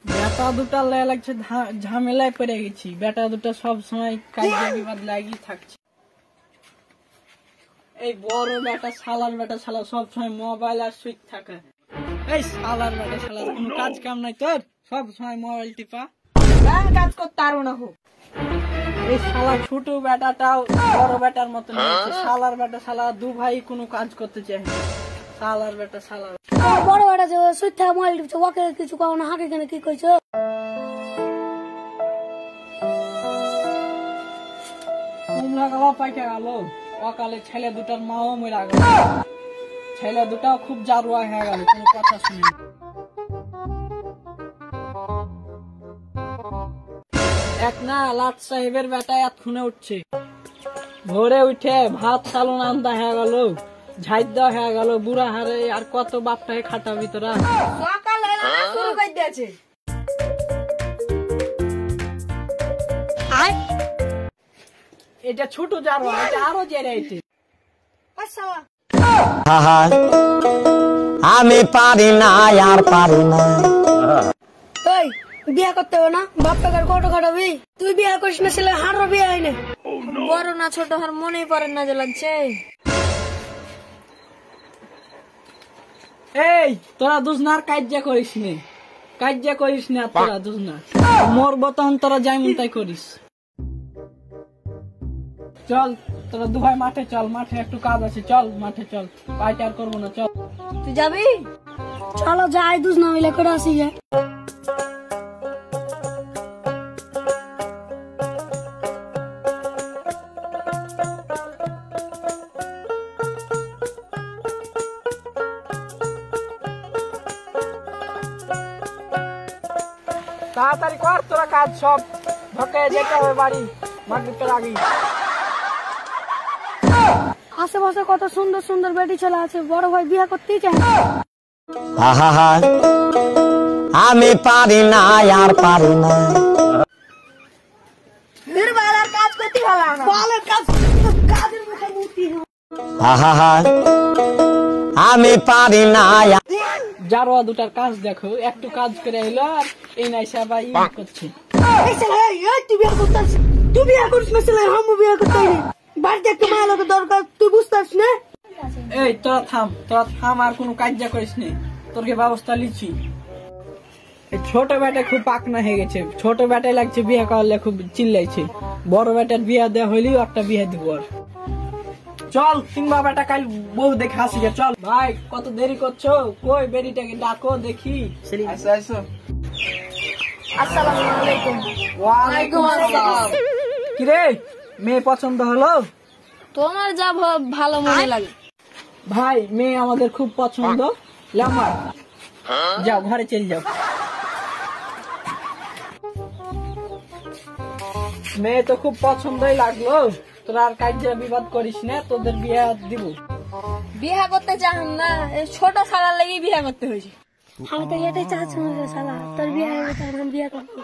বেটা দুটা লাগছে ঝামেলায় পড়ে গেছি। বেটা দুটা সব সময় কাজে বিবাদ লাগি থাকছে। এই বড় বেটা শালার বেটা শালা সব সময় মোবাইল আর সুইচ থাকে। এই শালার বেটা শালা কোনো কাজ কাম নাই তোর, সব সময় মোবাইল টিপা। কাজ করতে পারো না। এই শালা ছোট বেটাটাও বড় বেটার মতো নিয়েছে। শালার বেটা শালা দু ভাই কোনো কাজ করতে চায় না। শালার বেটা শালার বড় বেটা যে সুইচ থাকে মোবাইল টিপছে, ওকে কিছু কাও না, হাঁকে কেন কি কইছো? কুমড়া গালা পাইকে গেল। অকালে ছেলে দুটার মাও মরা গেল। ছেলে দুটাও খুব জারুয়া হয়ে গেল কোনো কথা শুনে। এক না লাট সাহেবের বেটা এতক্ষণে উঠছে। ভোরে উঠে ভাত চালন আন্দা হয়ে গেল, ঝাই দেওয়া হয়ে গেল। বুড়া হারে আর কত বাপটাকে খাটাবি তোরা? সকাল হলো না, শুরু করে দিয়েছে। এটা ছোট জারুয়া, এটা আরো জেরে। আচ্ছা আমি পারি না, আর পারি না। এই বিয়া করতে হবে না, বাপ টাকার কত খাটাবি? তুই বিয়া করিস না, ছেলে হারও বিয়া হয় না। বড় না ছোট হার মনেই পড়ে না যে লাগছে। এই তোরা দুজনার কাজ্যা করিস নে, কাজ্যা করিস না। তোরা দুজনা মরবো তখন তোরা যাই মন তাই করিস। চল তোরা দু ভাই মাঠে চল, মাঠে একটু কাজ আছে। চল মাঠে চল, পাইতে আর করবো না। চল তুই যাবি? চলো যাই, দুজনা মিলে করে আসি। তাড়াতাড়ি কর তোরা কাজ, সব ঢকে যেতে হবে বাড়ি মাগরিবের আগে। আশেপাশে কত সুন্দর সুন্দর বেটি ছেলে আছে, বড় ভাই বিয়া করতেই চায়। আমি পারি না, আর পারি না। কাজ করতে ভালো না, কাজের মুখে মুক্তি। আমি পারি না। জারোয়া দুটার কাজ দেখো, একটু কাজ করে এলো আর এই নাই সবাই করছে। তুই বিয়া করতে, তুই বিয়া করিস না, ছেলে আমি বিয়া করতে। বাড়িতে একটা মায়া লোকের দরকার, তুই বুঝতে পারছিস না? এই তোরা থাম, আর কোনো কাজ করিস নি, তোরকে ব্যবস্থা লিছি। ছোট বেটা খুব পাকনা হয়ে গেছে। ছোট বেটাই লাগছে বিয়ে করলে খুব চিল্লাইছে। বড় বেটার বিয়ে দেওয়া হইলেও একটা বিয়ে দিব। আর চল কিংবা বেটা কাল বউ দেখে আসি। চল ভাই, কত দেরি করছো? কই বেরিটাকে ডাকো দেখি। আসসালামু আলাইকুম। ওয়ালাইকুম আসসালাম। কিরে মেয়ে পছন্দ হলো? তোমার যা ভালো মনে লাগে। ভাই মেয়ে আমাদের খুব পছন্দ। লামার যাও ঘরে চলে যাও। মেয়ে তো খুব পছন্দই লাগলো। তোরা আর কাজে বিবাদ করিস না, তোদের বিয়ে দিব। বিয়া করতে চান না, ছোট শালার লাগি বিয়া করতে হয়েছে। আমি তো এটাই চাচ্ছি না শালা, তোর বিয়া হবে তো বিয়া করবো।